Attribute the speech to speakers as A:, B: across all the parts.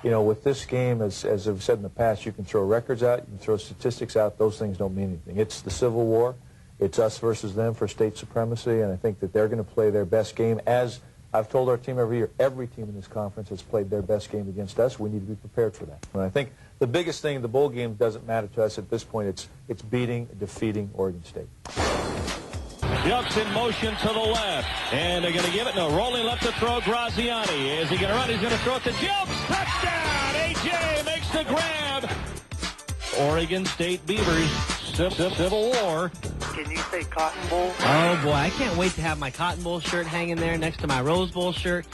A: you know, with this game, as I've said in the past, you can throw records out, you can throw statistics out. Those things don't mean anything. It's the Civil War. It's us versus them for state supremacy, and I think that they're going to play their best game. As I've told our team every year, every team in this conference has played their best game against us. We need to be prepared for that. And I think the biggest thing, the bowl game doesn't matter to us at this point. It's defeating Oregon State.
B: Jelks in motion to the left, and they're going to give it. No, rolling left to throw. Graziani. Is he going to run? He's going to throw it to Jelks. Touchdown! A.J. makes the grab. Oregon State Beavers. Civil War.
C: Can you say Cotton Bowl?
D: Oh, boy. I can't wait to have my Cotton Bowl shirt hanging there next to my Rose Bowl shirt.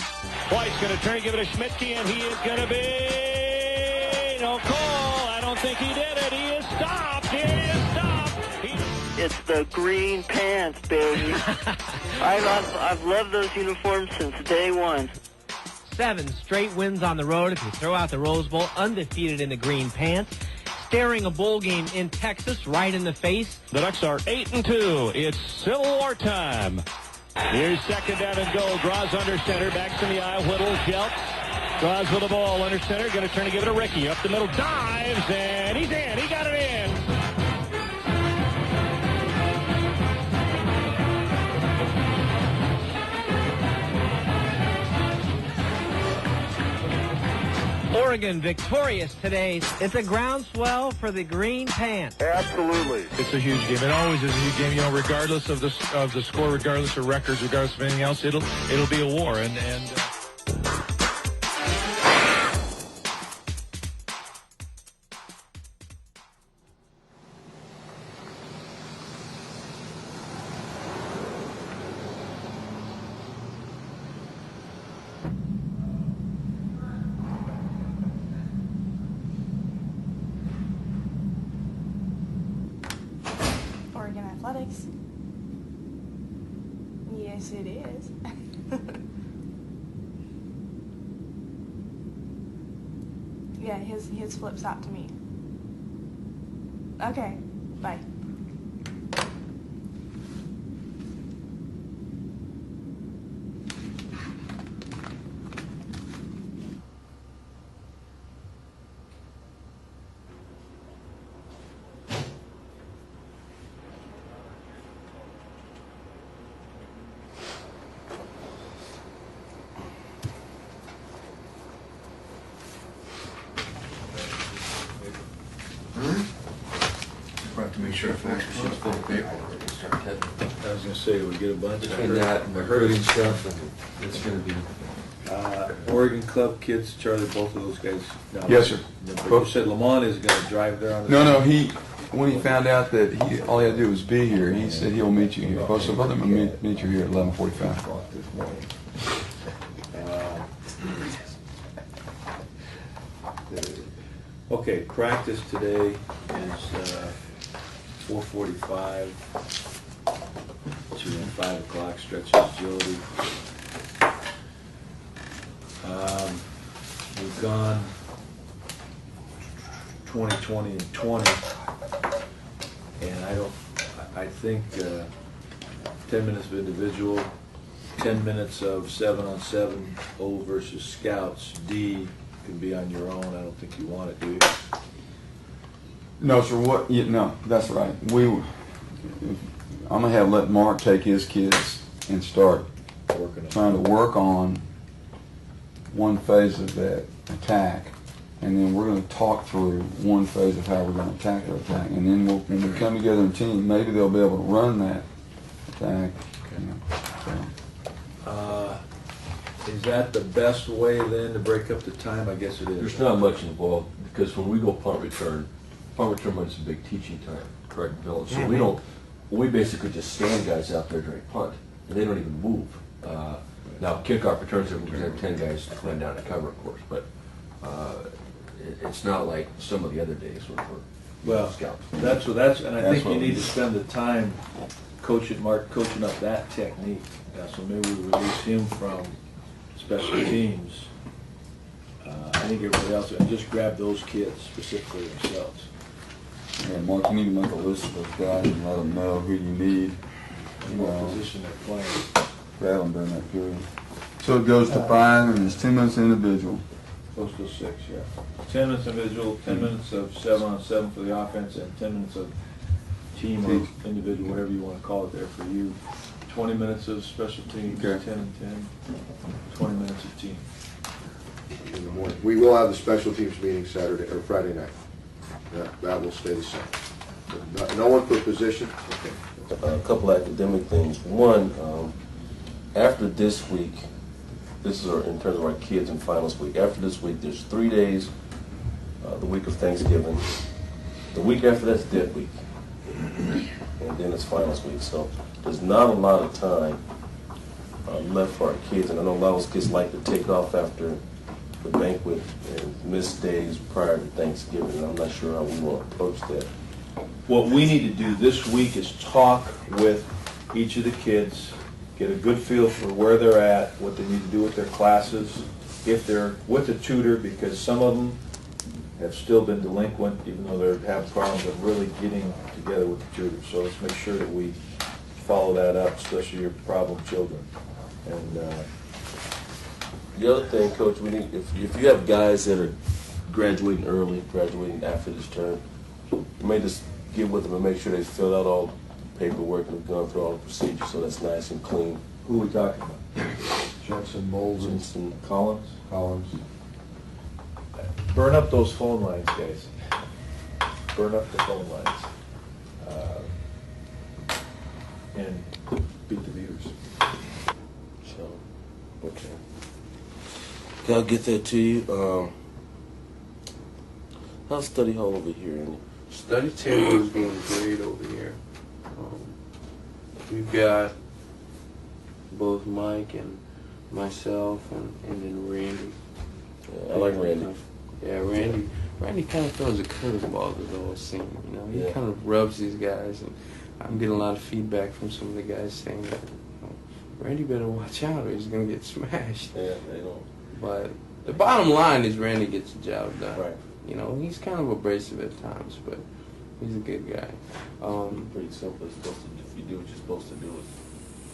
B: White's going to turn, give it to Schmidtke, and he is going to be no call. I don't think he did it. He is stopped. He is stopped.
C: It's the green pants, baby. I've loved those uniforms since day one.
D: 7 straight wins on the road if you throw out the Rose Bowl, undefeated in the green pants. Staring a bowl game in Texas right in the face.
B: The Ducks are 8-2. It's Civil War time. Here's second down and goal. Draws under center. Back to the eye. Whittle. Jelks. Draws with the ball under center. Going to turn and give it to Ricky. Up the middle. Dives. And he's in. He got it in.
D: Oregon victorious today. It's a groundswell for the green pants.
C: Absolutely.
E: It's a huge game. It always is a huge game. You know, regardless of the score, regardless of records, regardless of anything else, it'll be a war. And
F: Oregon Athletics. Yes, it is. Yeah, his flips out to me. Okay, bye.
G: To make sure fax machines full of paper.
E: I was going to say, we get a bunch
G: Between that and the herding stuff, and it's going to be.
E: Oregon Club kids, Charlie, both of those guys. No,
H: Yes, sir.
E: You said Lamont is going to drive there on the
H: No, when he found out that all he had to do was be here, he said he'll meet you here. Well, so brother, I'm going to meet you here at 11:45.
E: Okay, practice today is 4:45 to 5 o'clock, stretch agility. We've gone 20, 20, and 20, and I think 10 minutes of individual, 10 minutes of 7-on-7, O versus scouts. D can be on your own. I don't think you want it, do you?
H: No, sir. What? Yeah, no, that's right. I'm gonna let Mark take his kids and start trying to work on one phase of that attack, and then we're going to talk through one phase of how we're going to attack that attack, and then when we come together in team, maybe they'll be able to run that attack.
E: Okay.
H: You know, so.
E: Is that the best way then to break up the time? I guess it is.
G: There's not much involved because when we go punt return is a big teaching time, correct, Bill? So we basically just stand guys out there during punt, and they don't even move. Now kickoff returns, we're going to have 10 guys run down and cover, of course, but it's not like some of the other days when we're scouts.
E: And I think you need to spend the time coaching up that technique. So maybe we release him from special teams. I think everybody else, and just grab those kids specifically themselves.
H: Yeah, Mark, you need to make a list of those guys and let them know who you need.
E: What position they're playing.
H: Grab them during that period. So it goes to 5, and it's 10 minutes individual.
E: Close to 6, yeah. 10 minutes individual, 10 minutes of 7-on-7 for the offense, and 10 minutes of team or individual, whatever you want to call it there for you. 20 minutes of special teams,
H: Okay.
E: 10 and 10, 20 minutes of team.
I: In the morning. We will have the special teams meeting Saturday or Friday night. That will stay the same. No one for position.
J: A couple academic things. One, after this week, this is in terms of our kids and finals week. After this week, there's 3 days, the week of Thanksgiving. The week after that's dead week. And then it's finals week. So there's not a lot of time left for our kids. And I know a lot of those kids like to take off after the banquet and miss days prior to Thanksgiving. And I'm not sure how we want to approach that.
E: What we need to do this week is talk with each of the kids, get a good feel for where they're at, what they need to do with their classes, if they're with a tutor, because some of them have still been delinquent, even though they have problems of really getting together with the tutor. So let's make sure that we follow that up, especially your problem children. And
J: The other thing, Coach, we need if you have guys that are graduating early, graduating after this term, you may just get with them and make sure they fill out all the paperwork and have gone through all the procedures, so that's nice and clean.
E: who are we talking about? Jensen, Moles, and Collins? Collins. Burn up those phone lines, guys. Burn up the phone lines. And beat the Beavers.
J: So, okay. I'll get that to you. How's study hall over here, Andy?
K: Study table is doing great over here. We've got both Mike and myself and then Randy.
J: Yeah, I like Randy.
K: Yeah, Randy kind of throws a curveball to the whole scene. You know, he
J: Yeah.
K: kind of rubs these guys, and I'm getting a lot of feedback from some of the guys saying that Randy better watch out or he's gonna get smashed.
J: Yeah, they don't.
K: But the bottom line is Randy gets the job done.
J: Right.
K: You know, he's kind of abrasive at times, but he's a good guy.
J: Pretty simple. It's supposed to, if you do what you're supposed to do, it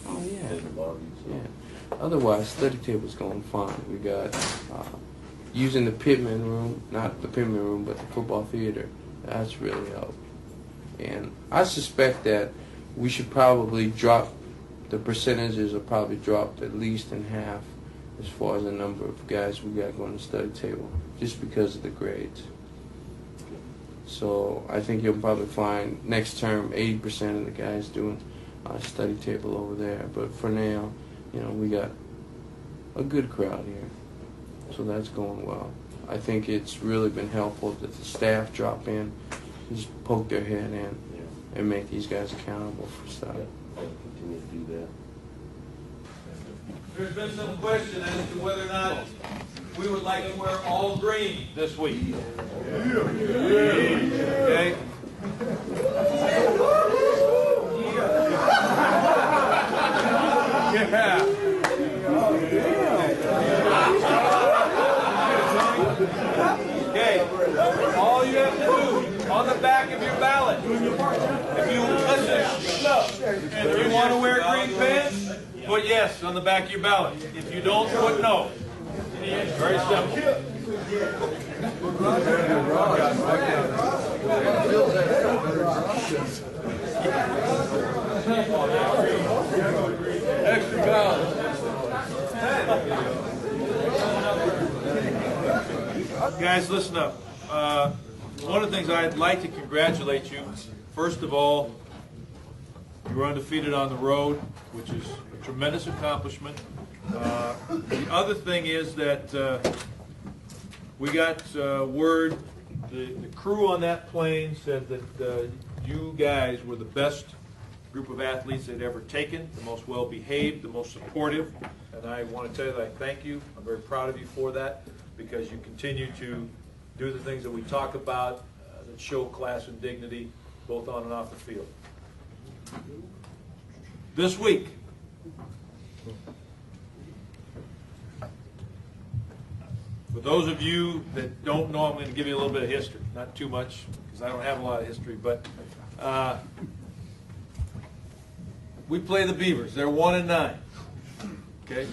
K: Oh yeah.
J: doesn't bother you. So.
K: Yeah. Otherwise, study table's going fine. We got using the Pittman room, not the Pittman room, but the football theater. That's really helped. And I suspect that we should probably drop, the percentages are probably dropped at least in half as far as the number of guys we got going to study table, just because of the grades. So I think you'll probably find next term 80% of the guys doing study table over there. But for now, you know, we got a good crowd here. So that's going well. I think it's really been helpful that the staff drop in, just poke their head in, and make these guys accountable for stuff.
J: I'll continue to do that.
B: There's been some question as to whether or not we would like to wear all green this week. Okay? Yeah. Okay. All you have to do on the back of your ballot, if you want to wear green pants, put yes on the back of your ballot. If you don't, put no. Very simple. Extra ballot. Guys, listen up. One of the things I'd like to congratulate you. First of all, you were undefeated on the road, which is a tremendous accomplishment. The other thing is that we got word, the crew on that plane said that you guys were the best group of athletes they'd ever taken, the most well-behaved, the most supportive, and I want to tell you that I thank you. I'm very proud of you for that, because you continue to do the things that we talk about that show class and dignity, both on and off the field. This week, for those of you that don't know, I'm going to give you a little bit of history. Not too much, because I don't have a lot of history, but we play the Beavers. They're 1-9. Okay?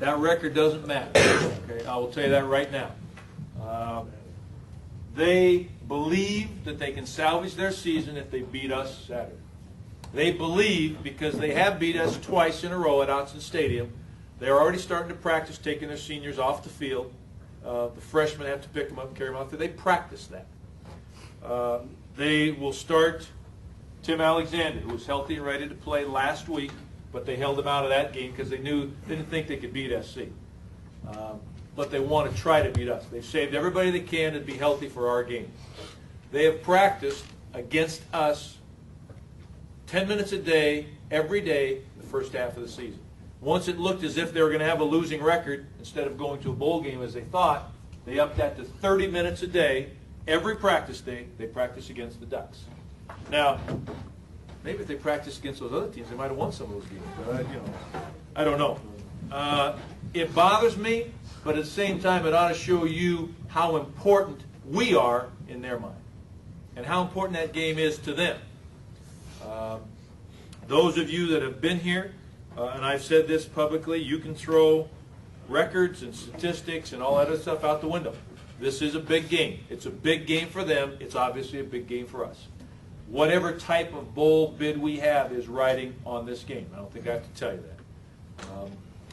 L: That record doesn't matter. Okay, I will tell you that right now. They believe that they can salvage their season if they beat us Saturday. They believe, because they have beat us twice in a row at Autzen Stadium, they're already starting to practice taking their seniors off the field. The freshmen have to pick them up and carry them out there. They practice that. They will start Tim Alexander, who was healthy and ready to play last week, but they held him out of that game because they didn't think they could beat SC. But they want to try to beat us. They've saved everybody they can to be healthy for our game. They have practiced against us 10 minutes a day, every day, the first half of the season. Once it looked as if they were going to have a losing record, instead of going to a bowl game as they thought, they upped that to 30 minutes a day, every practice day, they practice against the Ducks. Now, maybe if they practiced against those other teams, they might have won some of those games. But I don't know. It bothers me, but at the same time, it ought to show you how important we are in their mind and how important that game is to them. Those of you that have been here, and I've said this publicly, you can throw records and statistics and all that other stuff out the window. This is a big game. It's a big game for them. It's obviously a big game for us. Whatever type of bowl bid we have is riding on this game. I don't think I have to tell you that.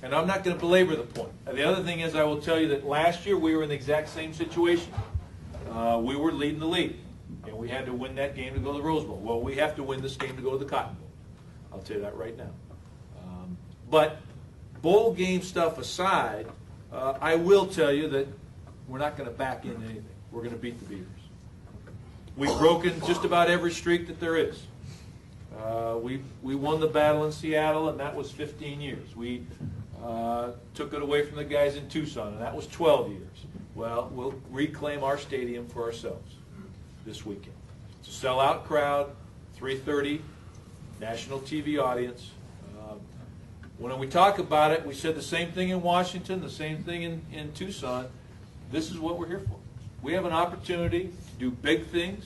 L: And I'm not going to belabor the point. The other thing is, I will tell you that last year we were in the exact same situation. We were leading the league, and we had to win that game to go to the Rose Bowl. Well, we have to win this game to go to the Cotton Bowl. I'll tell you that right now. But bowl game stuff aside, I will tell you that we're not going to back into anything. We're going to beat the Beavers. We've broken just about every streak that there is. We won the battle in Seattle, and that was 15 years. We took it away from the guys in Tucson, and that was 12 years. Well, we'll reclaim our stadium for ourselves this weekend. It's a sellout crowd, 3:30, national TV audience. When we talk about it, we said the same thing in Washington, the same thing in Tucson. This is what we're here for. We have an opportunity to do big things,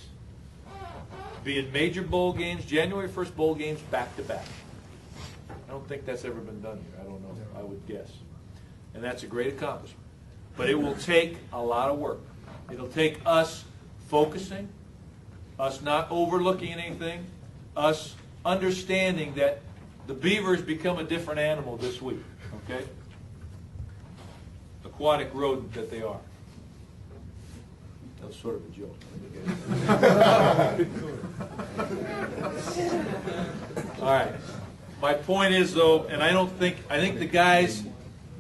L: be in major bowl games, January 1st bowl games back-to-back. I don't think that's ever been done here. I don't know. I would guess. And that's a great accomplishment. But it will take a lot of work. It'll take us focusing, us not overlooking anything, us understanding that the Beavers become a different animal this week, okay? Aquatic rodent that they are. That was sort of a joke. All right. My point is, though, and I think the guys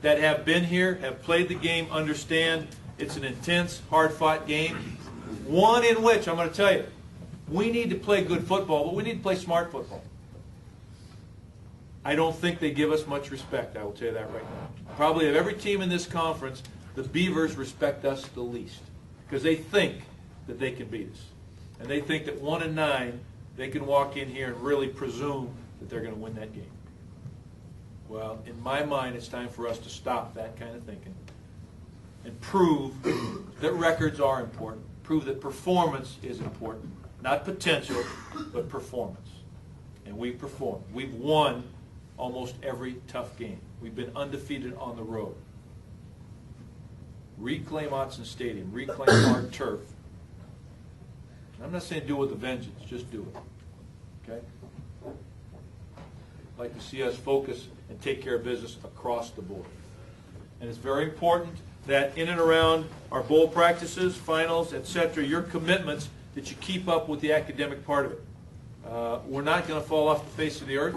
L: that have been here, have played the game, understand it's an intense, hard-fought game. One in which, I'm going to tell you, we need to play good football, but we need to play smart football. I don't think they give us much respect, I will tell you that right now. Probably of every team in this conference, the Beavers respect us the least because they think that they can beat us. And they think that 1-9, they can walk in here and really presume that they're going to win that game. Well, in my mind, it's time for us to stop that kind of thinking and prove that records are important, prove that performance is important. Not potential, but performance. And we performed. We've won almost every tough game. We've been undefeated on the road. Reclaim Autzen Stadium. Reclaim our turf. I'm not saying do it with a vengeance. Just do it. Okay? I'd like to see us focus and take care of business across the board. And it's very important that in and around our bowl practices, finals, etc., your commitments, that you keep up with the academic part of it. We're not going to fall off the face of the earth.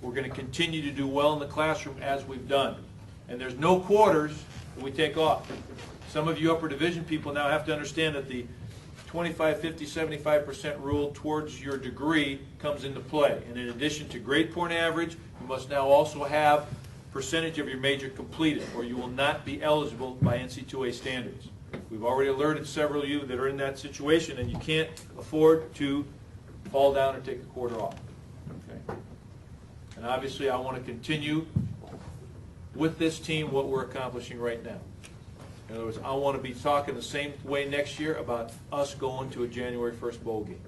L: We're going to continue to do well in the classroom as we've done. And there's no quarters that we take off. Some of you upper division people now have to understand that the 25, 50, 75% rule towards your degree comes into play. And in addition to grade point average, you must now also have percentage of your major completed, or you will not be eligible by NC2A standards. We've already alerted several of you that are in that situation, and you can't afford to fall down or take a quarter off. Okay? And obviously, I want to continue with this team what we're accomplishing right now. In other words, I want to be talking the same way next year about us going to a January 1st bowl game.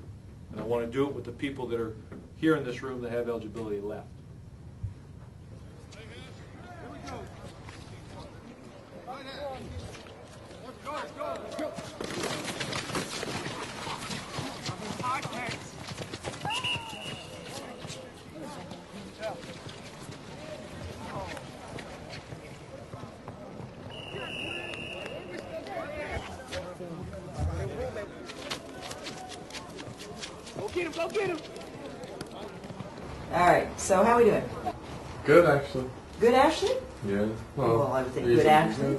L: And I want to do it with the people that are here in this room that have eligibility left.
M: Go get him, go get him.
N: All right, so how we doing?
O: Good, actually.
N: Good, Ashley?
O: Yeah.
N: Well, I would think good,
O: easy.
N: Ashley.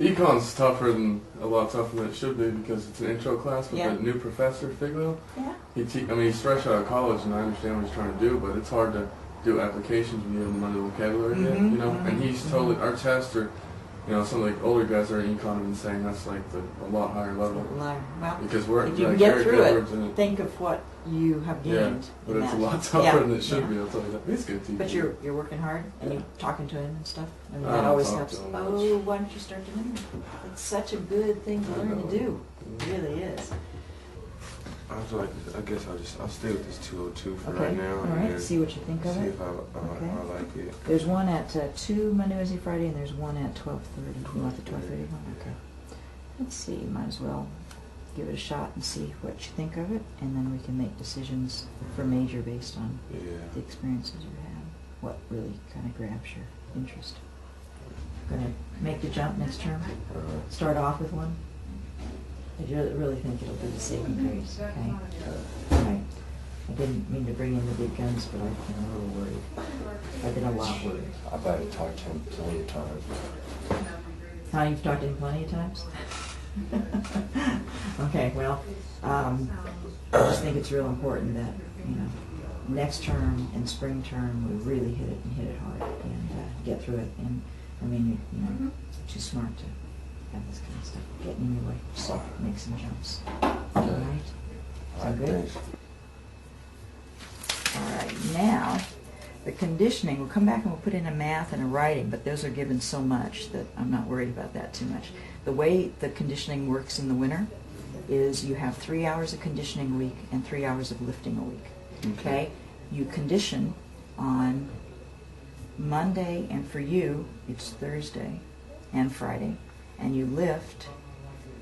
O: Econ's tougher than a lot tougher than it should be because it's an intro class with
N: Yeah.
O: a new professor, Figlo.
N: Yeah.
O: He's fresh out of college, and I understand what he's trying to do, but it's hard to do applications when you haven't learned the vocabulary yet, you know. And he's totally our test, or some of the older guys that are in econ have been saying that's like a lot higher level.
N: Well,
O: because we're
N: if you
O: like,
N: can get
O: Eric
N: through
O: Edwards
N: it,
O: and
N: think of what you have gained.
O: yeah, but
N: in
O: it's
N: that.
O: a lot tougher
N: Yeah.
O: than it should
N: Yeah.
O: be. I'll tell you that. He's good teacher.
N: But you're working hard and you're talking to him and stuff. I mean,
O: I
N: that
O: don't
N: always
O: talk
N: helps.
O: to him
N: Oh, why don't you start doing it? It's such a good thing to learn to do. It really is.
K: I guess I'll stay with this 202 for
N: Okay.
K: right now.
N: All
K: and
N: right.
K: then
N: See what you think of
K: see
N: it.
K: if I like it.
N: There's one at 2 Monday, Wednesday, Friday, and there's one at 12:30. You want the 12:30 one? Okay. Let's see. Might as well give it a shot and see what you think of it, and then we can make decisions for major based on the experiences you have. What really kind of grabs your interest? Gonna make the jump next term? Start off with one? I really think it'll be the saving grace, okay? All right. I didn't mean to bring in the big guns, but I've been a little worried. I've been a lot worried.
J: I've had to talk to him plenty of times.
N: How, you've talked to him plenty of times? Okay, well, I just think it's real important that, next term and spring term, we really hit it and hit it hard and get through it. And, I mean, it's too smart to have this kind of stuff getting in your way. So, make some jumps. All right? Sound good? All right, now, the conditioning, we'll come back and we'll put in a math and a writing, but those are given so much that I'm not worried about that too much. The way the conditioning works in the winter is you have 3 hours of conditioning a week and 3 hours of lifting a week. Okay? You condition on Monday, and for you, it's Thursday and Friday, and you lift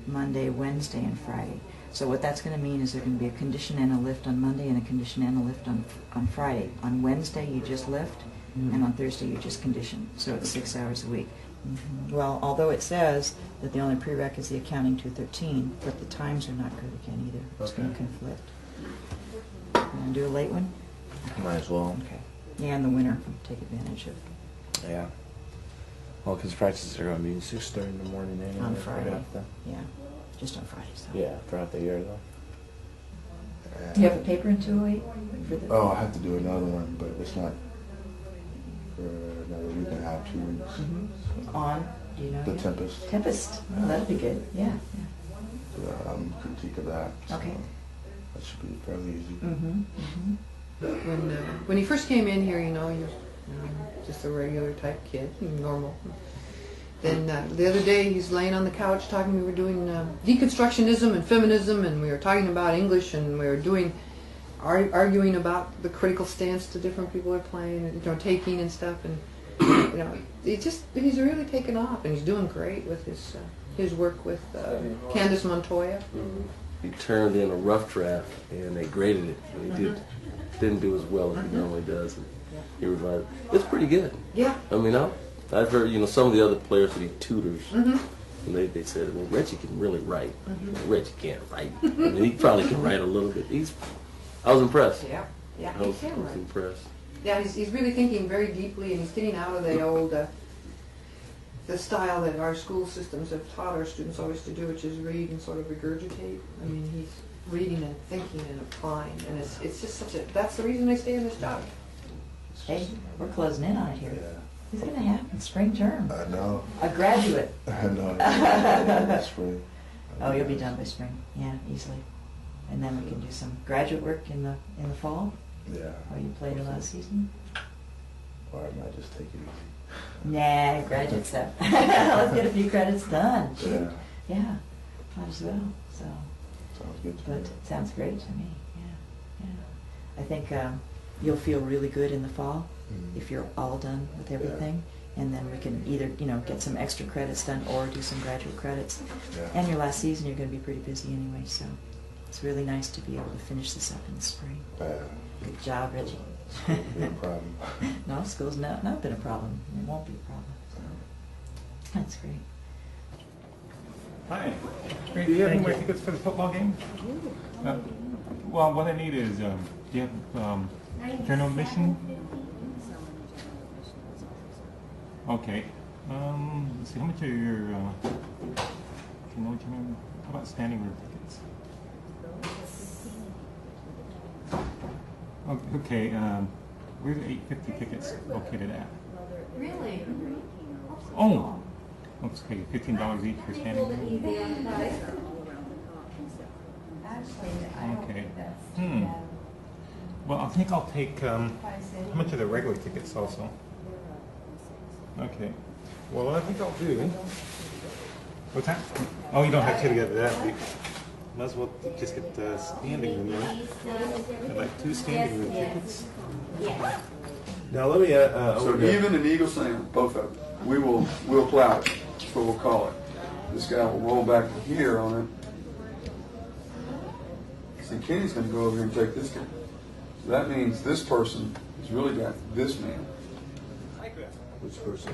N: Monday, Wednesday, and Friday. So what that's going to mean is there's going to be a condition and a lift on Monday and a condition and a lift on Friday. On Wednesday, you just lift, and on Thursday, you just condition. So it's 6 hours a week. Well, although it says that the only prereq is the accounting 213, but the times are not good again either. It's going to conflict. You want to do a late one?
J: Might as well.
N: Okay. Yeah, in the winter, take advantage of
J: Yeah. Well, because practices are going to be 6:30 in the morning anyway.
N: on Friday.
J: throughout the-
N: Yeah, just on Fridays though.
J: Yeah, throughout the year though.
N: Do you have a paper in 208? For the,
P: Oh, I have to do another one, but it's not for another week and a half, 2 weeks.
N: On, do you know?
P: The
N: yet?
P: Tempest.
N: Tempest. Oh, that'd be good. Yeah.
P: Critique of that. So
N: Okay.
P: that should be fairly easy.
M: When he first came in here, he was just a regular type kid, normal. Then the other day he's laying on the couch talking. We were doing deconstructionism and feminism, and we were talking about English, and we were arguing about the critical stance that different people are playing, and taking and stuff. And he's really taken off, and he's doing great with his work with Candace Montoya.
J: He turned in a rough draft, and they graded it. And he didn't do as well as he normally does. And he revised it. It's pretty good.
M: Yeah.
J: I mean, I've heard, some of the other players that he tutors, and they said, well, Reggie can really write. Reggie can't write. I mean, he probably can write a little bit. I was impressed.
M: Yeah,
J: I was impressed.
M: Yeah, he's really thinking very deeply, and he's getting out of the old, the style that our school systems have taught our students always to do, which is read and sort of regurgitate. I mean, he's reading and thinking and applying, and it's just that's the reason I stay in this job.
N: Hey, we're closing in on it here. It's going to happen, spring term.
P: I know.
N: A graduate.
P: I know. Spring.
N: Oh, you'll be done by spring. Yeah, easily. And then we can do some graduate work in the fall.
P: Yeah.
N: Or you played a last season.
P: Or I might just take it easy.
N: Nah, graduate stuff. Let's get a few credits done.
P: Yeah.
N: Yeah, might as well. So.
P: Sounds good to
N: But
P: me.
N: it sounds great to me. Yeah. I think you'll feel really good in the fall if you're all done with everything. and then we can either, get some extra credits done or do some graduate credits.
P: Yeah.
N: And your last season, you're going to be pretty busy anyway, so it's really nice to be able to finish this up in the spring. Good job, Reggie.
P: Won't be a problem.
N: No, school's not been a problem. It won't be a problem. So that's great.
Q: Hi. Do you have any more tickets for the football game? Well, what I need is, do you have general admission? Okay. Let's see, how much are your, how about standing room tickets? Okay, where are the 850 tickets located at?
R: Really?
Q: Oh! Okay, $15 each for standing room. Okay. Well, I think I'll take, how much are the regular tickets also? Okay. Well, what I think I'll do... What's that? Oh, you don't have to get that. Might as well just get the standing room then. I'd like 2 standing room tickets.
H: Now let me. So even an Eagle Sound, both of them, we'll plow it. That's what we'll call it. This guy will roll back to here on it. See, Kenny's going to go over here and take this guy. So that means this person has really got this man.
J: Which person?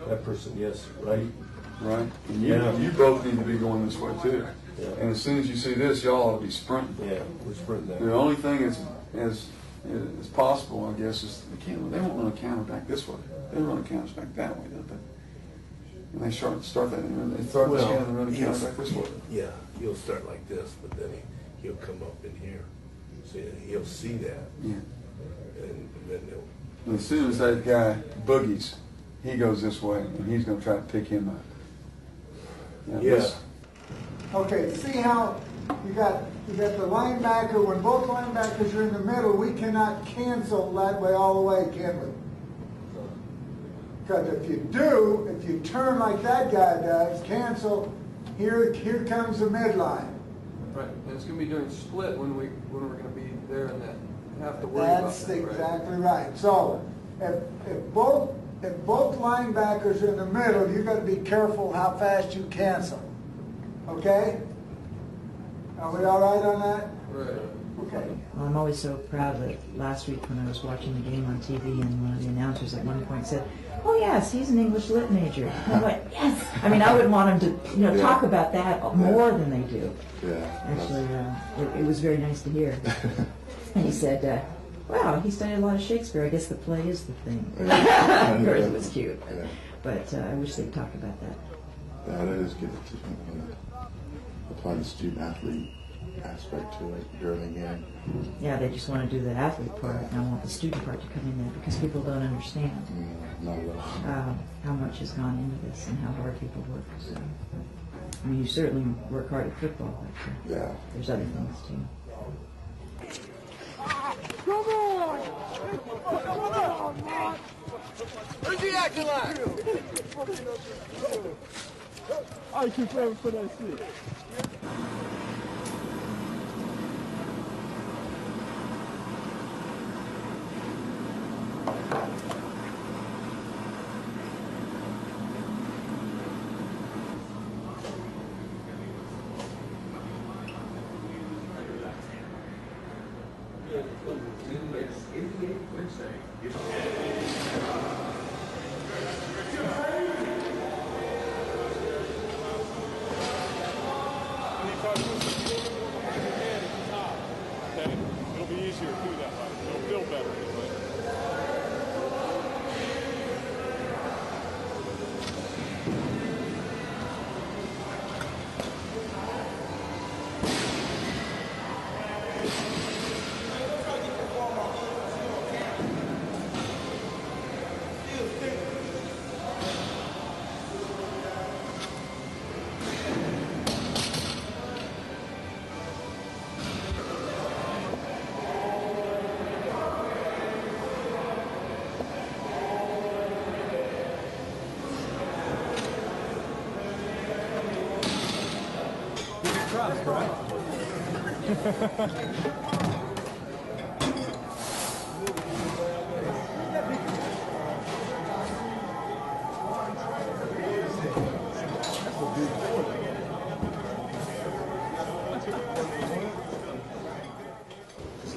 J: That person, yes, right?
H: Right. And
J: Yeah.
H: you both need to be going this way too.
J: Yeah.
H: And as soon as you see this, y'all ought to be sprinting.
J: Yeah, we're sprinting that.
H: The only thing is, as possible, I guess, is they won't run a counter back this way. They run a counter back that way, don't they? And they start that, and they start this counter and run a counter back this way.
J: Yeah, he'll start like this, but then he'll come up in here. So he'll see that.
H: Yeah.
J: And then they'll...
H: And as soon as that guy boogies, he goes this way, and he's going to try to pick him up. Now,
J: Yeah.
S: Okay, see how you got the linebacker, when both linebackers are in the middle, we cannot cancel that way all the way, can we? Because if you do, if you turn like that guy does, cancel, here comes the midline.
K: Right, and it's going to be doing split when we're going to be there and that. Have to worry
S: That's
K: about that,
S: exactly right. So if both linebackers are in the middle, you've got to be careful how fast you cancel. Okay? Are we all right on that?
K: Right.
S: Okay.
N: Well, I'm always so proud that last week when I was watching the game on TV and one of the announcers at one point said, "Oh yes, he's an English lit major." And I went, "Yes." I mean, I would want him to, talk about that more than they do.
P: Yeah.
N: Actually, it was very nice to hear. And he said, "Wow, he studied a lot of Shakespeare. I guess the play is the thing." Of course, it was cute. But I wish they'd talk about that.
P: Yeah, that is good to apply the student athlete aspect to it during the game.
N: Yeah, they just want to do the athlete part, and I want the student part to come in there because people don't understand
P: Not at all.
N: how much has gone into this and how hard people work. So, I mean, you certainly work hard at football, but there's other things too.
R: Come on! Come on, man! Where's he acting like? I keep waiting for that shit.
T: It'll be easier to do that way. It'll feel better anyway.
R: Trust, right?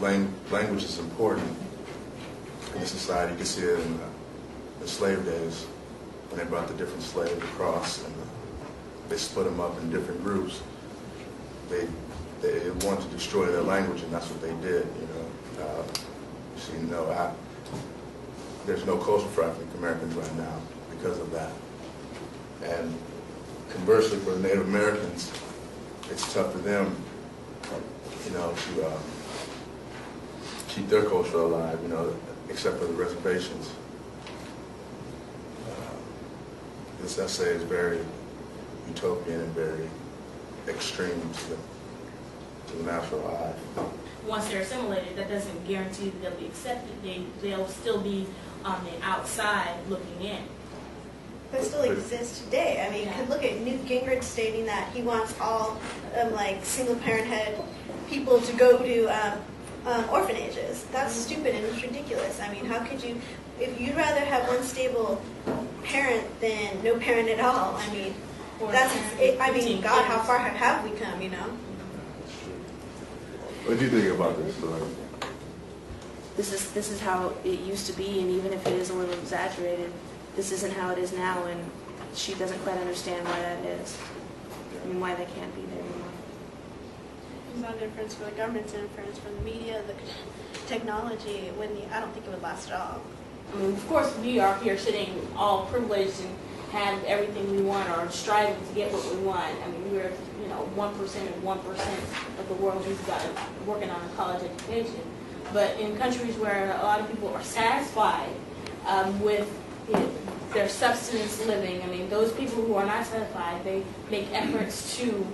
P: language is important in society. You can see it in the slave days when they brought the different slaves across and they split them up in different groups. They wanted to destroy their language, and that's what they did. So there's no culture for African Americans right now because of that. And conversely, for the Native Americans, it's tough for them, to keep their culture alive, except for the reservations. This essay is very utopian and very extreme to the natural eye.
U: Once they're assimilated, that doesn't guarantee that they'll be accepted. They'll still be on the outside looking in.
V: That still exists today. I mean, you could look at Newt Gingrich stating that he wants all single-parenthood people to go to orphanages. That's stupid and it's ridiculous. I mean, how could you, if you'd rather have one stable parent than no parent at all, I mean, God, how far have we come,
P: What do you think about this story?
W: This is how it used to be, and even if it is a little exaggerated, this isn't how it is now, and she doesn't quite understand why that is. I mean, why they can't be there anymore.
V: It's not interference for the government's interference from the media, the technology. I don't think it would last at all.
U: I mean, of course, we are here sitting all privileged and have everything we want, or striving to get what we want. I mean, we're 1% of 1% of the world who's got working on a college education. But in countries where a lot of people are satisfied with their subsistence living, I mean, those people who are not satisfied, they make efforts to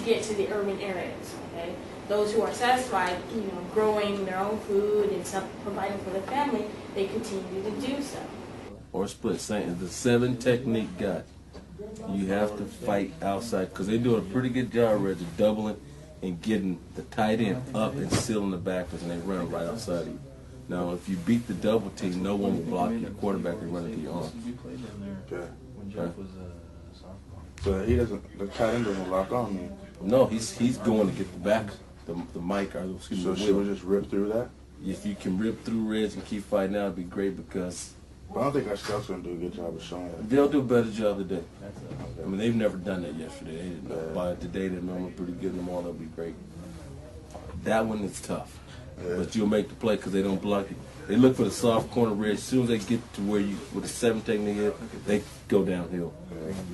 U: get to the urban areas. Okay, those who are satisfied, growing their own food and providing for their family, they continue to do so.
J: Or split saying the 7 technique guy. You have to fight outside because they do a pretty good job, Reggie, doubling and getting the tight end up and sealing the backwards, and they run right outside of you. Now, if you beat the double team, no one will block you. The quarterback will run into your arms.
P: Okay. So he doesn't. The tight end doesn't lock on me.
J: No, he's going to get the back, the mic, or excuse me.
P: So should we just rip through that?
J: If you can rip through Reds and keep fighting out, it'd be great because.
P: But I don't think our scouts going to do a good job of showing that.
J: They'll do a better job today. I mean, they've never done that yesterday. They didn't know. By today, they're normally pretty good in them all. They'll be great. That one is tough. Yeah. But you'll make the play because they don't block you. They look for the soft corner Red. As soon as they get to where you, with the 7 technique is, they go downhill.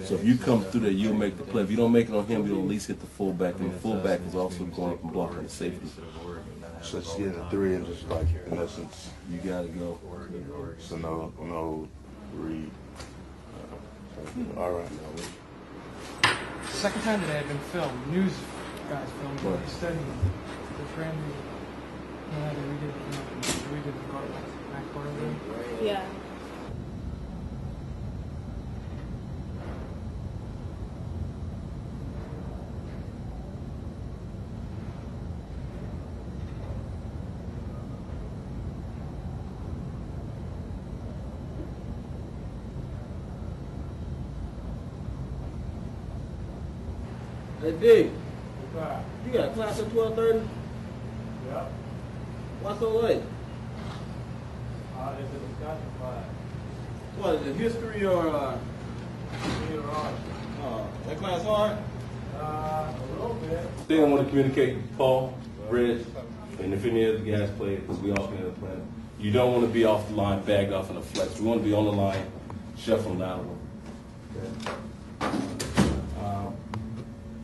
J: So if you come through there, you'll make the play. If you don't make it on him, you'll at least hit the fullback. And the fullback is also going up and blocking the safety.
P: So it's getting a 3 and just like, in essence,
J: you got to go.
P: So no read. All right.
X: Second time today I've been filmed. News guys filmed me studying the brand new. We did the Mac Corner.
V: Yeah.
J: Hey, D. You got class at 12:30?
X: Yeah.
J: Why so late?
X: It's a discussion class.
J: What, is it history or that class hard?
X: A little bit.
J: Thing I want to communicate to Paul, Reg, and if any other guys play it, because we all can end up playing. You don't want to be off the line, bagged off in the flex. We want to be on the line, shuffling down.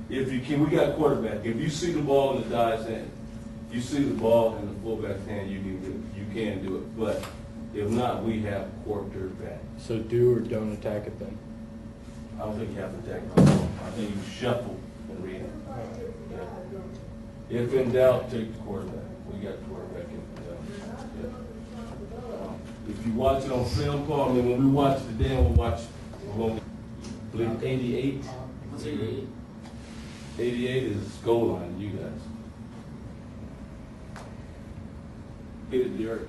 J: If you can, we got a quarterback. If you see the ball in the guy's hand, you see the ball in the fullback's hand, you can do it. But if not, we have quarterback.
X: So do or don't attack it then?
J: I don't think you have to attack it. I think you shuffle and read it. Yeah. If in doubt, take the quarterback. We got the quarterback in. If you watch it on film, Paul, I mean, when we watch it today, we'll watch, I believe 88. 88 is goal line, you guys. Hit it, Derek.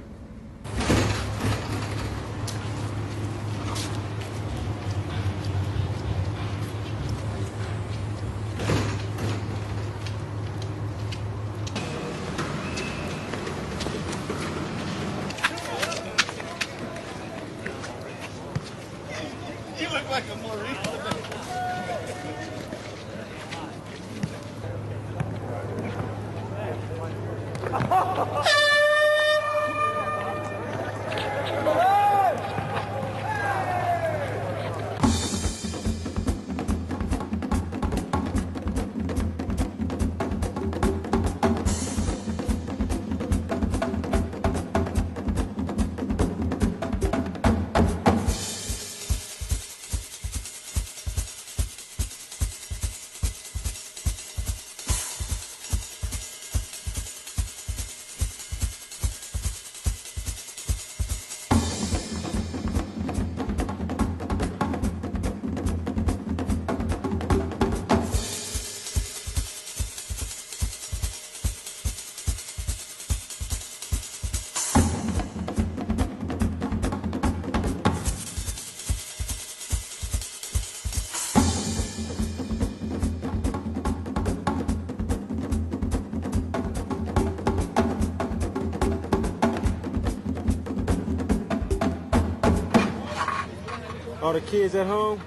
A: All the kids at home,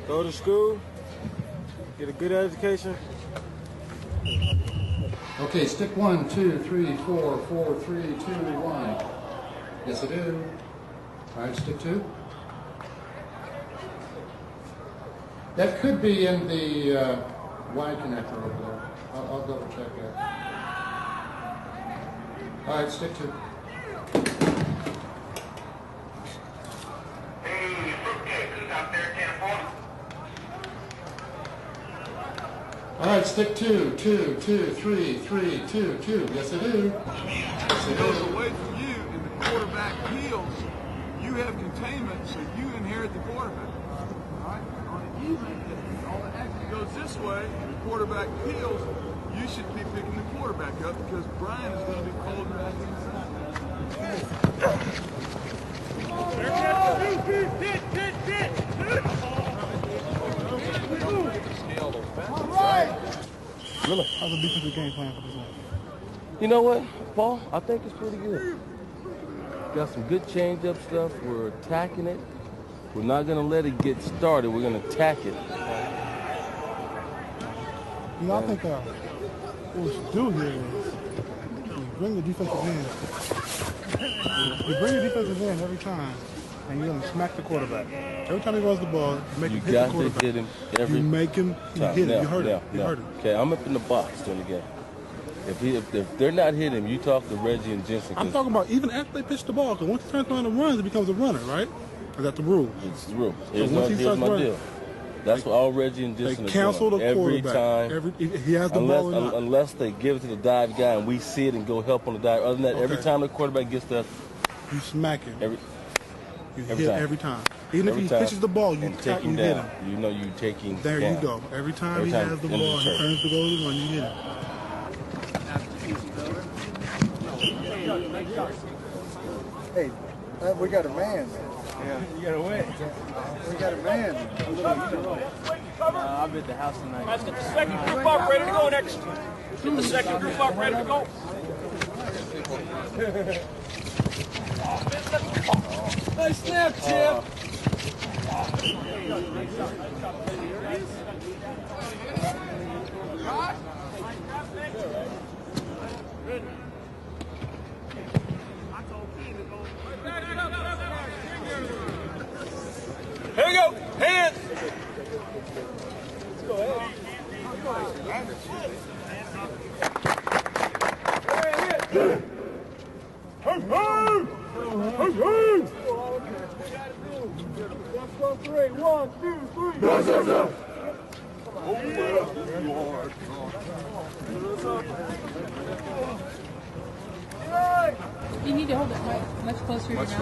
A: go to school, get a good education.
C: Okay, stick 1, 2, 3, 4, 4, 3, 2, 1. Yes, I do. All right, stick 2. That could be in the Y connector over there. I'll double check that. All right, stick 2. All right, stick 2, 2, 2, 3, 3, 2, 2. Yes, I do. Yes, I
D: goes
C: do.
D: away from you and the quarterback peels, you have containment, so you inherit the quarterback. All right? On an even, if all the action goes this way and the quarterback peels, you should be picking the quarterback up because Brian is going to be called back inside.
J: Really?
X: How's the defensive game plan for this one?
J: You know what, Paul? I think it's pretty good. Got some good change-up stuff. We're attacking it. We're not going to let it get started. We're going to attack it.
X: You know, I think what we should do here is you bring the defensive end. You bring the defensive end every time, and you're going to smack the quarterback. Every time he runs the ball, you make him hit the quarterback.
J: You got to hit him every
X: You make him hit him. You hurt him. You hurt him.
J: Okay, I'm up in the box during the game. If they're not hitting him, you talk to Reggie and Jensen.
X: I'm talking about even after they pitch the ball, because once he turns around and runs, it becomes a runner, right? Is that the rule?
J: It's the rule.
X: So
J: Here's
X: once he
J: my
X: starts running,
J: deal. That's what all Reggie and Jensen
X: they
J: are
X: cancel
J: doing.
X: the
J: Every
X: quarterback.
J: time.
X: He has the ball or not.
J: Unless they give it to the dive guy and we see it and go help on the dive. Other than that, every time the quarterback gets there,
X: you smack him.
J: Every
X: hit
J: time.
X: every time. Even
J: Every
X: if he
J: time.
X: pitches the ball, you
J: And take him
X: hit
J: down.
X: him.
J: You know you taking
X: There
J: down.
X: you go. Every time
J: Every
X: he
J: time
X: has the
J: in the
X: ball, he
J: turn.
X: turns to go to the run, you hit him.
S: Hey, we got a man. Yeah, you got a win. We got a man.
X: I'll be at the house tonight.
B: Let's get the second group up, ready to go next. Get the second group up, ready to go.
R: Nice snap, Chip.
B: Here we go. Hands.
F: You need to hold it much closer to your mouth.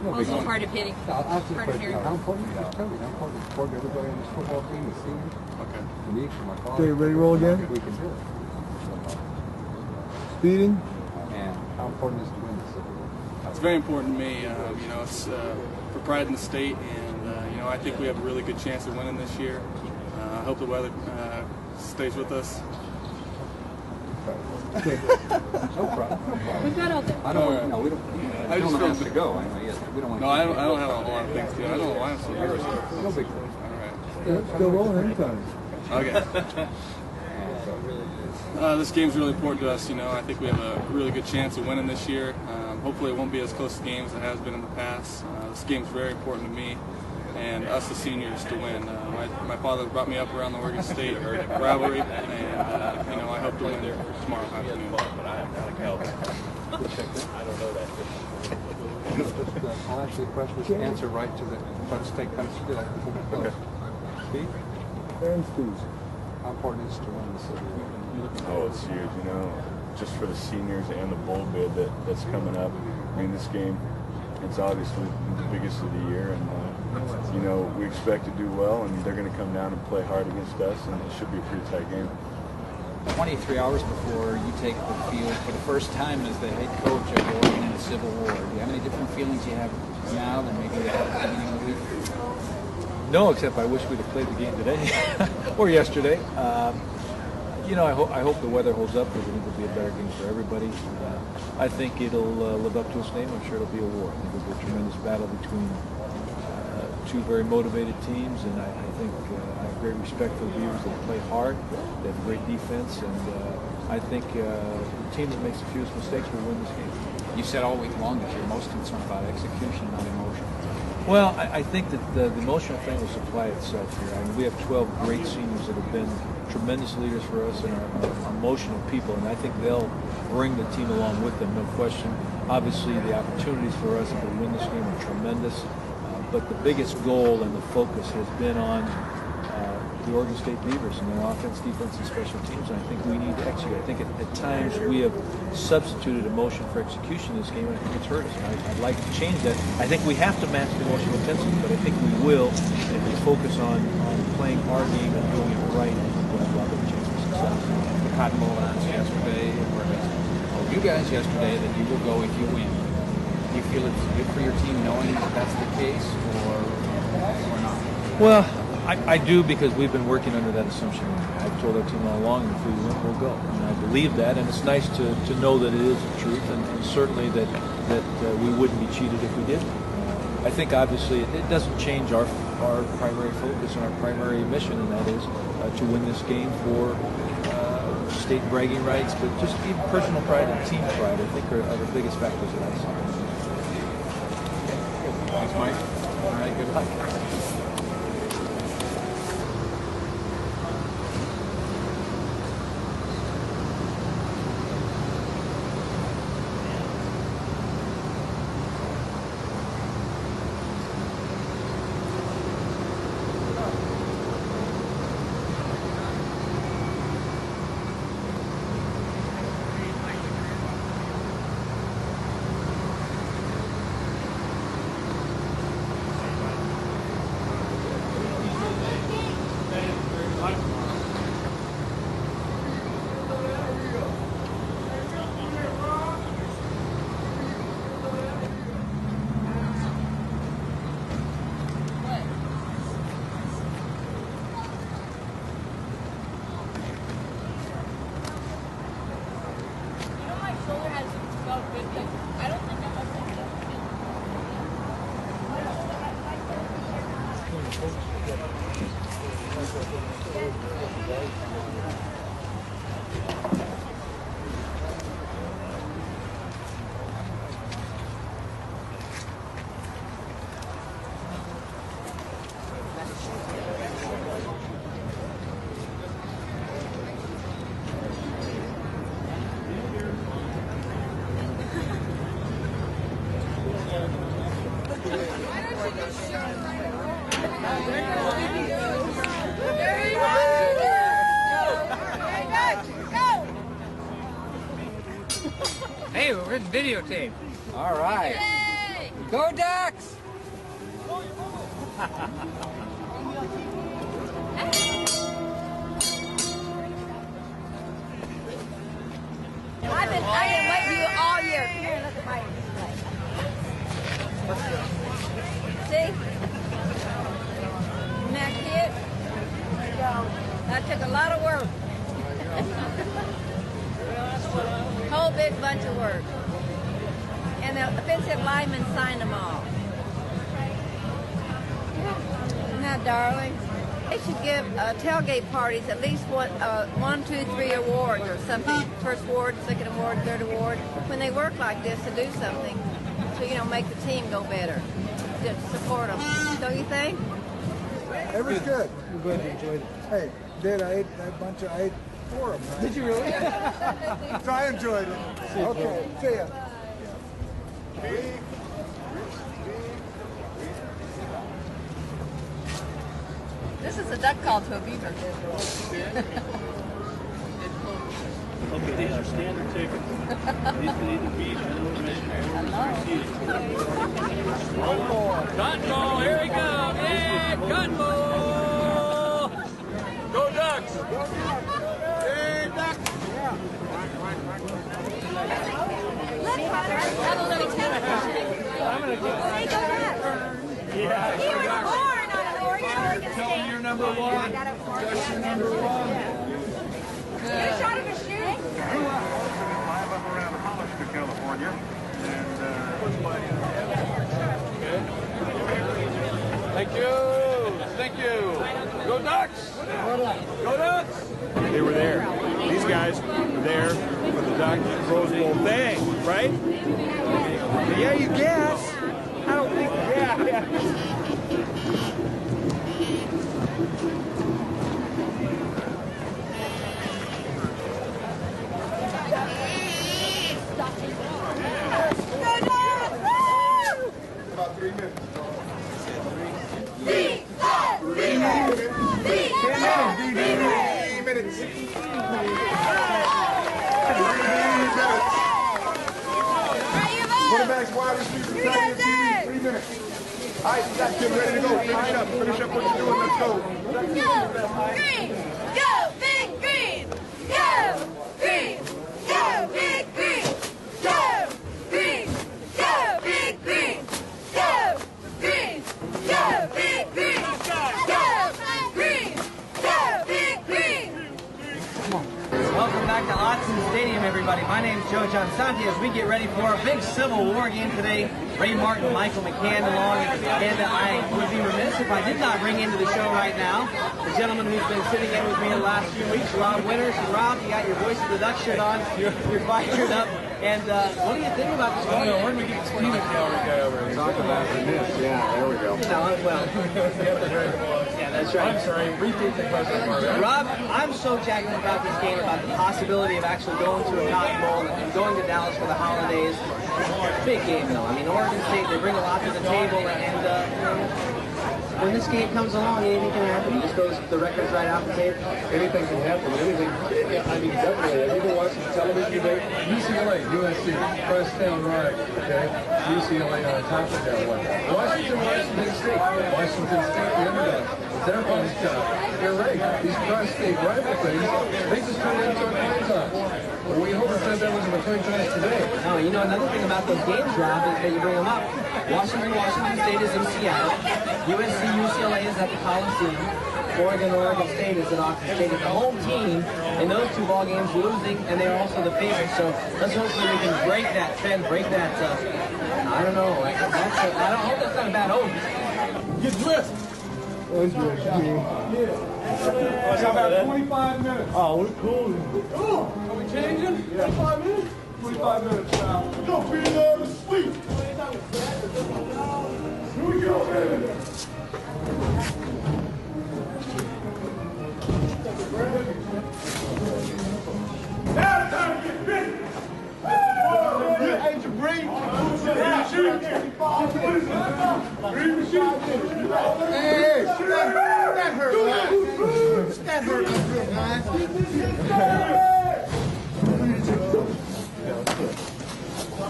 F: Also hard of hitting. Hard of hearing.
C: How important is this Cody? How important is for everybody on this football team to see? Okay. For me, for my father.
S: Okay, ready to roll again?
C: We can do it.
S: Speeding?
C: And how important is it to win this Super Bowl?
Y: It's very important to me. You know, it's for pride in the state, and you know, I think we have a really good chance of winning this year. I hope the weather stays with us.
C: No problem.
F: We've got all the.
C: I don't. No, we don't. I just don't have to go. I know. Yes, we don't want.
Y: No, I don't have a lot of things to do. I don't know why I'm so nervous.
C: No big deal.
Y: All right.
S: Let's go rolling anytime.
Y: Okay.
C: So
Y: This game's really important to us. I think we have a really good chance of winning this year. Hopefully it won't be as close a game as it has been in the past. This game's very important to me and us, the seniors, to win. My father brought me up around the Oregon State rivalry, and I hope to win there tomorrow afternoon.
E: I'll ask you a question. Just answer right to the. Let's take kind of like okay. Steve? How important is it to win the city?
G: Oh, it's huge, just for the seniors and the bowl bid that's coming up. I mean, this game, it's obviously the biggest of the year, and we expect to do well, and they're going to come down and play hard against us, and it should be a pretty tight game.
I: 23 hours before you take the field for the first time as the head coach of Oregon in a Civil War, do you have any different feelings you have now than maybe you had at the beginning of the week?
E: No, except I wish we'd have played the game today or yesterday. I hope the weather holds up because I think it'll be a better game for everybody. I think it'll live up to its name. I'm sure it'll be a war. I think it'll be a tremendous battle between two very motivated teams, and I think I have great respect for the Beavers. They play hard. They have great defense, and I think the team that makes the fewest mistakes will win this game.
I: You said all week long that you're most concerned about execution, not emotion.
E: Well, I think that the emotional thing will supply itself here. I mean, we have 12 great seniors that have been tremendous leaders for us and are emotional people, and I think they'll bring the team along with them, no question. Obviously, the opportunities for us if we win this game are tremendous, but the biggest goal and the focus has been on the Oregon State Beavers and their offense, defense, and special teams, and I think we need to execute. I think at times we have substituted emotion for execution in this game, and I think it's hurt us, and I'd like to change that. I think we have to match the emotional intensity, but I think we will if we focus on playing our game and doing it right. I think we'll have a lot of chance for success.
I: The Cotton Bowl announced yesterday, or you guys yesterday, that you will go if you win. Do you feel it's good for your team knowing that that's the case, or not?
E: Well, I do, because we've been working under that assumption. I've told our team all along, if we win, we'll go. And I believe that, and it's nice to know that it is the truth, and certainly that we wouldn't be cheated if we did. I think obviously it doesn't change our primary focus and our primary mission, and that is to win this game for state bragging rights, but just even personal pride and team pride, I think, are the biggest factors that I see.
I: Thanks, Mike. All right, good luck. Hey, we're in videotape. All right. Yay! Go Ducks!
R: I've been waiting for you all year. Come here, look at my see? Isn't that cute? That took a lot of work. Whole big bunch of work. And the offensive lineman signed them all. Isn't that darling?
H: They should give tailgate parties at least 1, 2, 3 awards or something. First award, second award, third award. When they work like this to do something to, make the team go better. To support them. Don't you think?
S: It was good.
X: I'm glad you enjoyed it.
S: Hey, I ate 4 of them. Right?
X: Did you really?
S: So I enjoyed it. Okay, see ya.
F: This is a duck call to a beaver.
L: Okay, these are standard tickets. These can either be
R: Cotton ball, here we go. Yeah, cotton ball. Go Ducks. Hey, Ducks. Yeah.
V: You were born on an Oregon
R: Tell
V: State.
R: them you're number 1. Just your number 1.
V: You shot him a shoe.
M: Live up around Hollister, California. And
R: Thank you. Thank you. Go Ducks. Go Ducks.
T: They were there. These guys were there for the Duck Rose Bowl thing, right? Yeah, you guess. I don't think. Yeah.
M: about 3 minutes.
R: 3 minutes.
M: Quarterbacks, wide receivers, 3 minutes. All right, you guys get ready to go. Finish up what you're doing. Let's go.
R: Go Green! Go Big Green! Go Green! Go Big Green! Go Green! Go Big Green! Go Green! Go Big Green! Go Green! Go Big Green!
O: Welcome back to Autzen Stadium, everybody. My name is Joe John Santi as we get ready for a big Civil War game today. Ray Martin, Michael McCann along, and I would be remiss if I did not bring into the show right now the gentleman who's been sitting in with me the last few weeks, Rob Winters. And Rob, you got your Voice of the Duck shirt on. You're fired up. And what do you think about this game?
M: Where did we get this peanut gallery guy over here? Talk about the miss. Yeah, there we go.
O: Yeah, that's right.
M: I'm sorry. Repeat the question.
O: Rob, I'm so jacked up about this game, about the possibility of actually going to a Cotton Bowl and going to Dallas for the holidays. Big game, though. I mean, Oregon State, they bring a lot to the table, and when this game comes along, anything can happen. He just goes the records right out the tape.
M: Anything can happen. Anything. I mean, definitely. Have you been watching television today? UCLA, USC, press down right. Okay. UCLA on top of that one. Washington State. Washington State, the underdog. They're on they're right. These cross-state rival things, they just turn into a coin toss. Well, we hope that wasn't a coin toss today.
O: No, you know, another thing about those games, Rob, is that you bring them up. Washington State is in Seattle. USC, UCLA is at the Coliseum. Oregon State is at Autzen Stadium. The home team in those 2 ball games losing, and they're also the favorites. So let's hopefully we can break that trend, break that. I don't know. I hope that's not a bad omen.
R: Get dressed.
M: That's good.
R: How about 25 minutes?
M: Oh, we're cool.
R: Are we changing? 25 minutes? 25 minutes now. Go be there to sleep. Here we go, man. Now it's time to get busy. Hey, Jabri.
S: Hey, that hurt, man. That hurt good, man.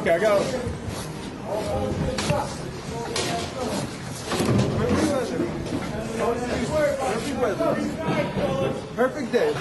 M: Okay, I got it.
S: Perfect day.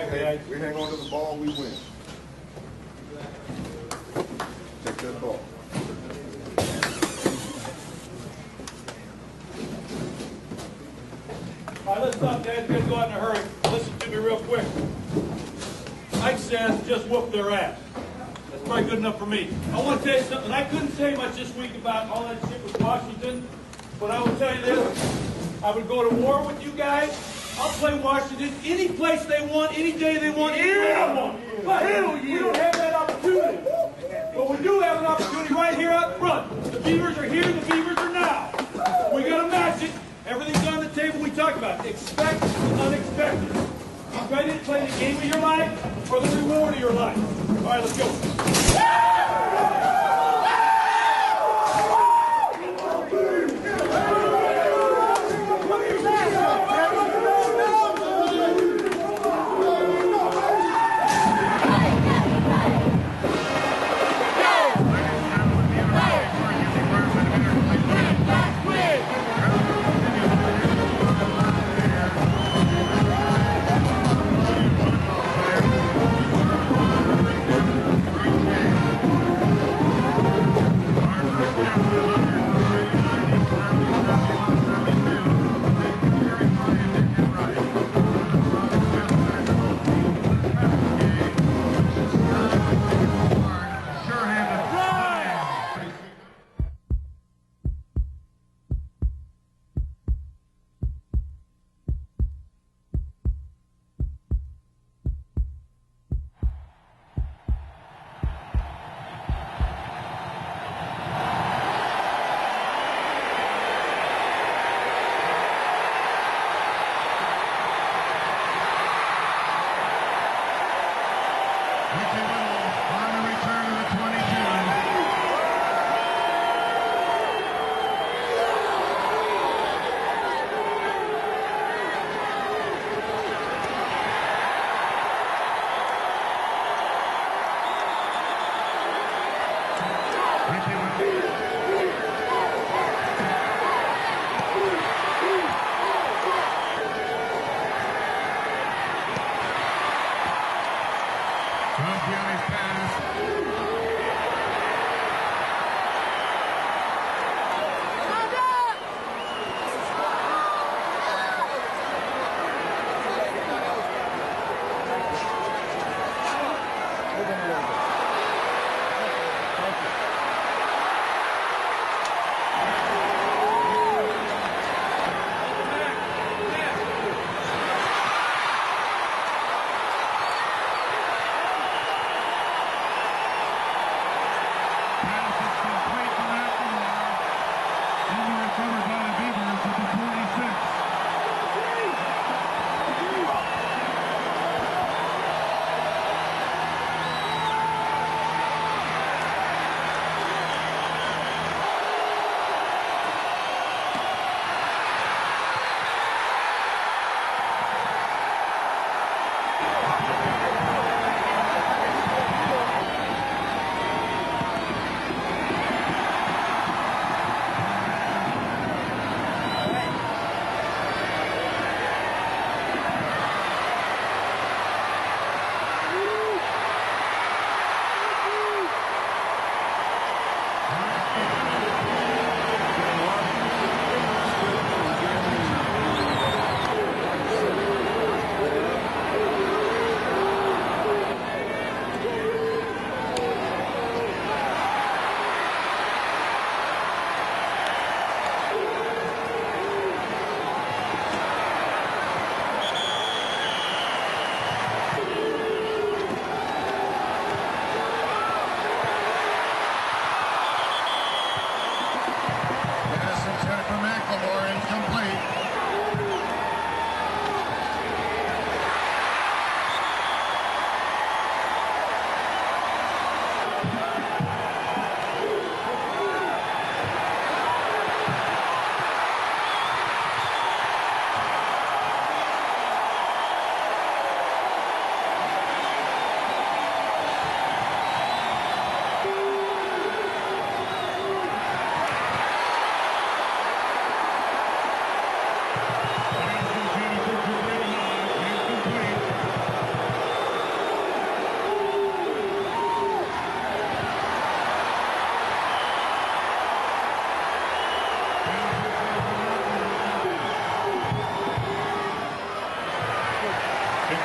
A: right, guys.
M: We hang on to the ball, we win. Take that ball.
L: All right, let's stop, guys. We're going to go out in a hurry. Listen to me real quick. Mike says just whoop their ass. That's probably good enough for me. I want to tell you something. I couldn't say much this week about all that shit with Washington, but I will tell you this. I would go to war with you guys. I'll play Washington any place they want, any day they want, any way they want. But we don't have that opportunity. But we do have an opportunity right here up front. The Beavers are here, the Beavers are now. We got to match it. Everything's on the table we talked about. Expect the unexpected. You ready to play the game of your life or the reward of your life? All right, let's go.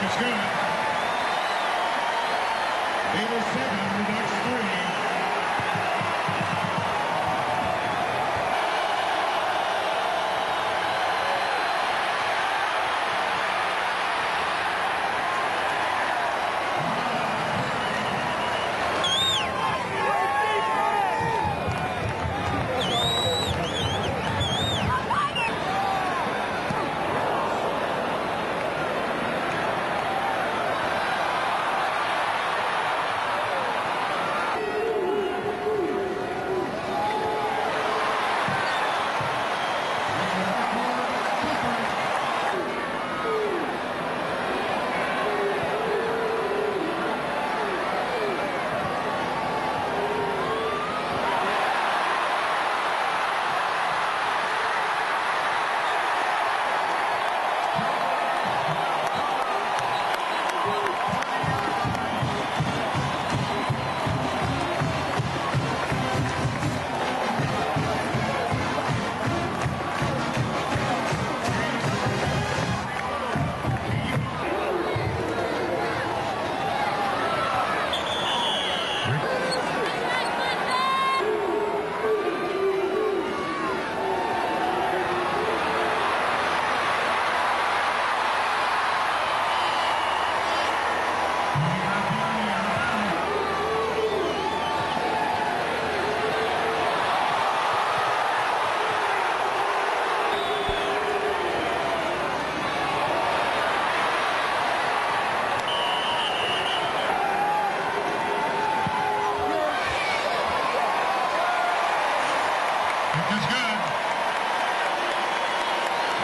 K: is good. Beaver 7, Ducks 3. Is good.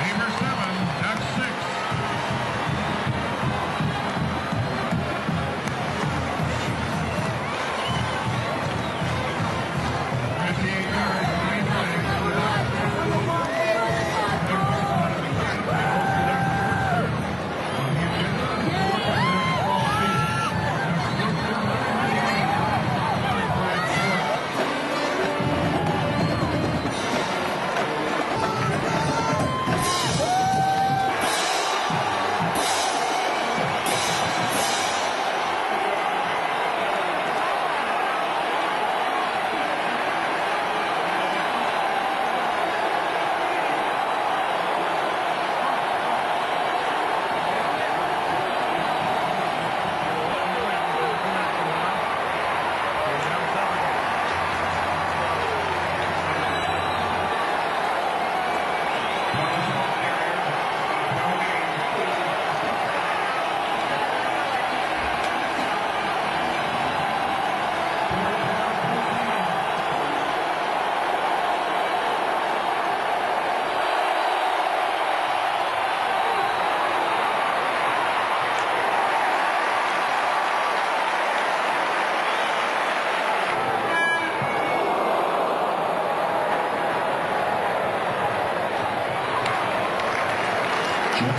K: Beaver 7, Ducks 6.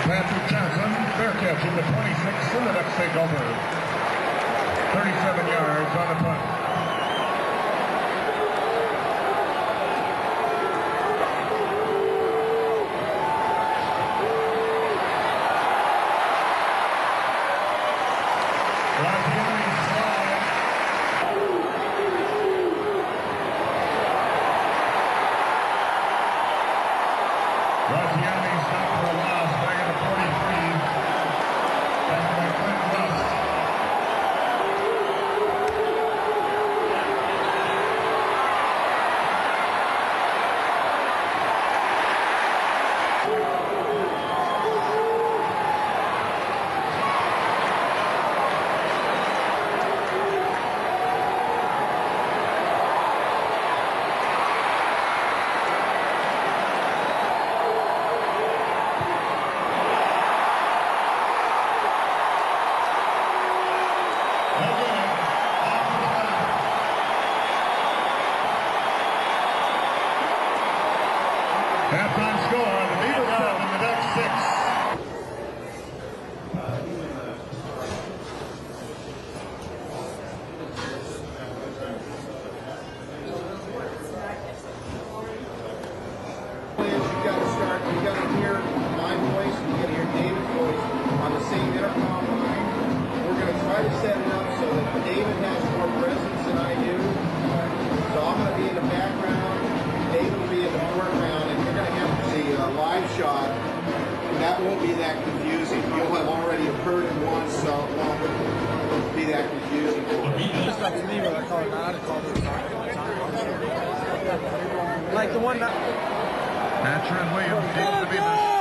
K: Patrick Johnson, fair catch in the 26th, and the Ducks take over. 37 yards on the punt.
N: So be the accusation for it.
O: Just like to me, when I call it out, I call it like the one that.
K: Trent Williams seems to be the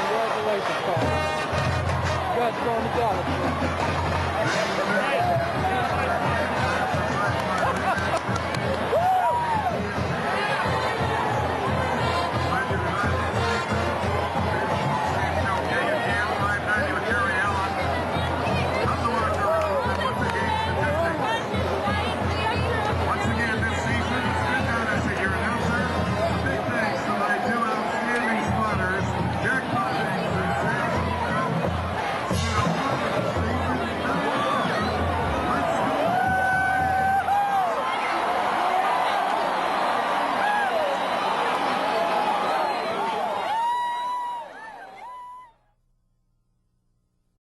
O: Congratulations, Paul. You guys are going to college.